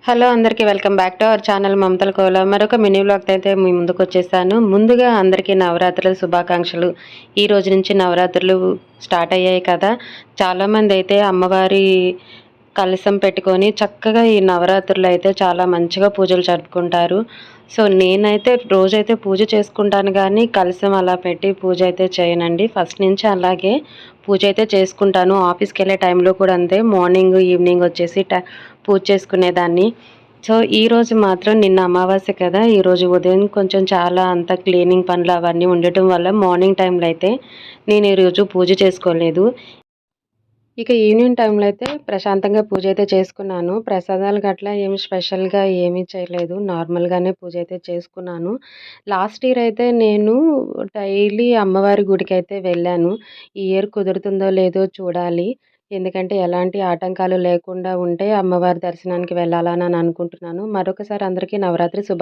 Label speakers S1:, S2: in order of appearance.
S1: Hello అందరికీ welcome back to our channel మమతల కోల మరొక mini vlog అయితే మీ ముందుకు వచ్చేసాను. ముందుగా అందరికీ నవరాత్రుల శుభాకాంక్షలు. ఈ రోజు నుంచి నవరాత్రులు స్టార్ట్ అయ్యాయి కదా. చాలామంది అయితే అమ్మవారి కలశం పెట్టుకొని చక్కగా ఈ నవరాత్రులు అయితే చాలా మంచిగా పూజలు జరుపుకుంటారు. సో నేనైతే రోజైతే పూజ చేసుకుంటాను కానీ కలశం అలా పెట్టి పూజ అయితే చేయనండి. ఫస్ట్ నుంచి అలాగే పూజ అయితే చేసుకుంటాను. ఆఫీస్కి వెళ్ళే టైంలో కూడా అంతే, మార్నింగ్ ఈవినింగ్ వచ్చేసి పూజ చేసుకునేదాన్ని. సో ఈరోజు మాత్రం నిన్న అమావాస్య కదా, ఈరోజు ఉదయం కొంచెం చాలా అంతా క్లీనింగ్ పనులు అవన్నీ ఉండటం వల్ల మార్నింగ్ టైంలో అయితే నేను ఈరోజు పూజ చేసుకోలేదు. ఇక ఈవినింగ్ టైంలో అయితే ప్రశాంతంగా పూజ అయితే చేసుకున్నాను. ప్రసాదాలు గట్లా ఏమి స్పెషల్‌గా ఏమీ చేయలేదు. నార్మల్‌గానే పూజ అయితే చేసుకున్నాను. లాస్ట్ ఇయర్ అయితే నేను డైలీ అమ్మవారి గుడికైతే వెళ్ళాను. ఈ ఇయర్ కుదురుతుందో లేదో చూడాలి. ఎందుకంటే ఎలాంటి ఆటంకాలు లేకుండా ఉంటే అమ్మవారి దర్శనానికి వెళ్ళాలని అనుకుంటున్నాను. మరొకసారి అందరికీ నవరాత్రి